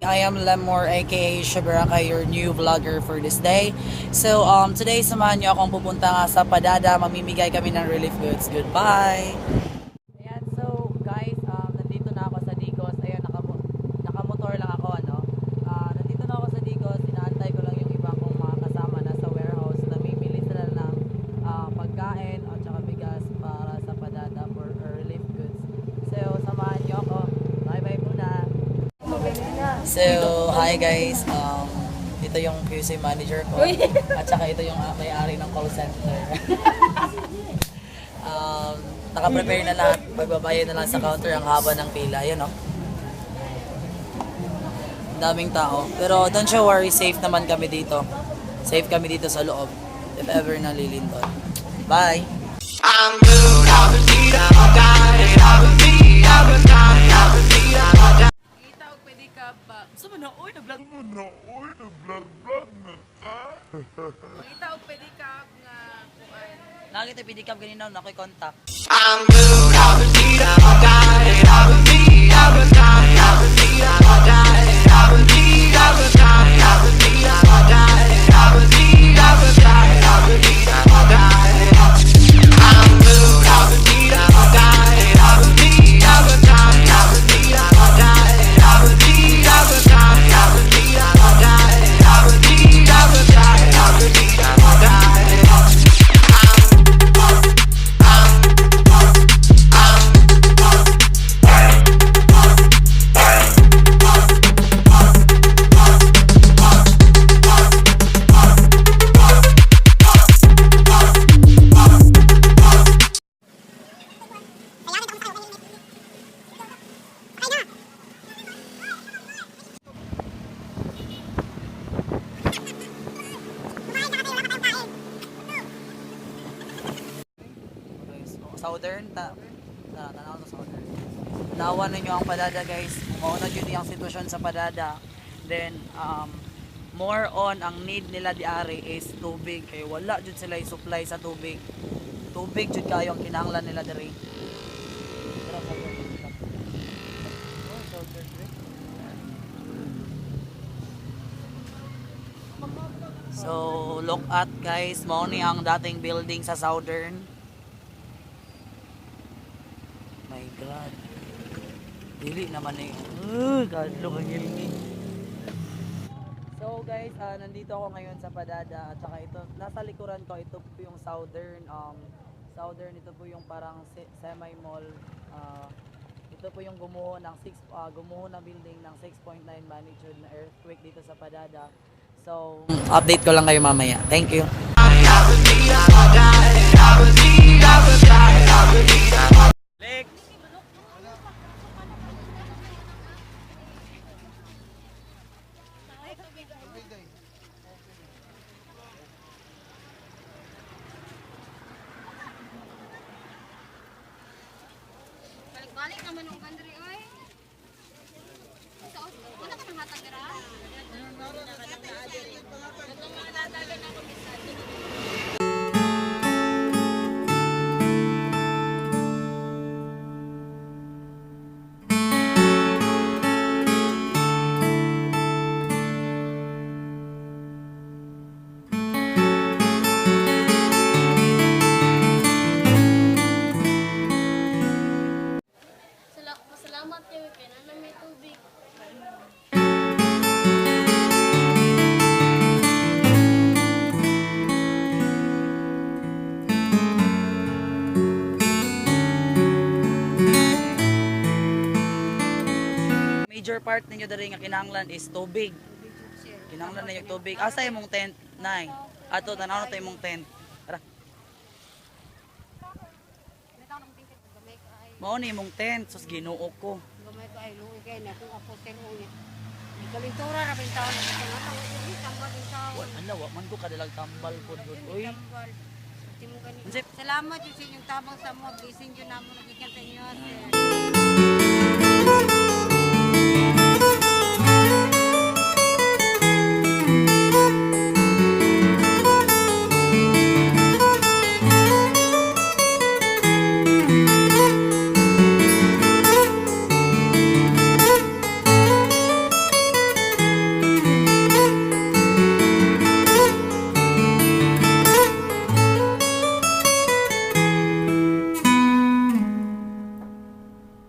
I am Lemor aka Shabaraka, your new vlogger for this day. So today samahan niyo akong pupunta nga sa Padada, mamimigay kami ng relief goods. Goodbye! Ayan, so guys, nandito na ako sa Digos. Ayan, nakamotor lang ako, ano. Nandito na ako sa Digos, inaantay ko lang yung ibang kong mga kasama na sa warehouse. Namimili sila ng pagkain at saka bigas para sa Padada for relief goods. So, samahan niyo ako. Bye-bye muna! So, hi guys. Ito yung QC manager ko. At saka ito yung may-ari ng call center. Naka-prepare na lahat. Pagbabayad na lang sa counter ang haba ng pila. Yan, oh. Daming tao. Pero don't you worry, safe naman kami dito. Safe kami dito sa loob. If ever nalilindol. Bye! I'm good, I'll be I'll die, I'll be gusto mo na, oy, nag-vlog mo na, oy, nag-vlog na ta. Kita o pedicab nga kuan. Lagi tayo pedicab ganina na ako'y contact. I'm good, I'll be I'll die, I'll be I'll die, I'll be I'll die, I'll be I'll die, I'll be I'll die, I'll be I'll die, I'll be I'll die. I'm good, I'll be I'll die, I'll be I'll die, I'll be I'll die, I'll be Southern tanaw sa Southern. Nawan ninyo ang Padada, guys. Mauna yun yung sitwasyon sa Padada. Then more on ang need nila diari is tubig, kay wala jud sila supply sa tubig. Tubig jud kayo ang kinahanglan nila diri. So look at, guys, mao ni ang dating building sa Southern. My God. Dili naman eh. God, look ang ilmi. So guys, nandito ako ngayon sa Padada. At saka ito, nasa likuran ko, ito po yung Southern. Southern, ito po yung parang semi-mall. Ito po yung gumuho na building ng 6.9 magnitude na earthquake dito sa Padada. So, update ko lang kayo mamaya. Thank you. Balik naman ng country, oy. Wala ka nang hatag dira? Itong mga dadagan ako minsan. Salamat kayo, kaya na may tubig. Major part ninyo diri nga kinahanglan is tubig. Kinahanglan na yung tubig. Asa imong tent, nay? Ato tanaw na tayo imong tent. Tara. Mao ni imong tent, sus Ginoo ko. Gamay ka ay luoy kay na kung ako tinuo niya. Kalintura ra bin taon na tambal din taon. Ano wa man ko kadalag tambal pod gud. Uy. Salamat yung sa inyong tabang sa mo. Blessing yun namo nagikan sa inyo.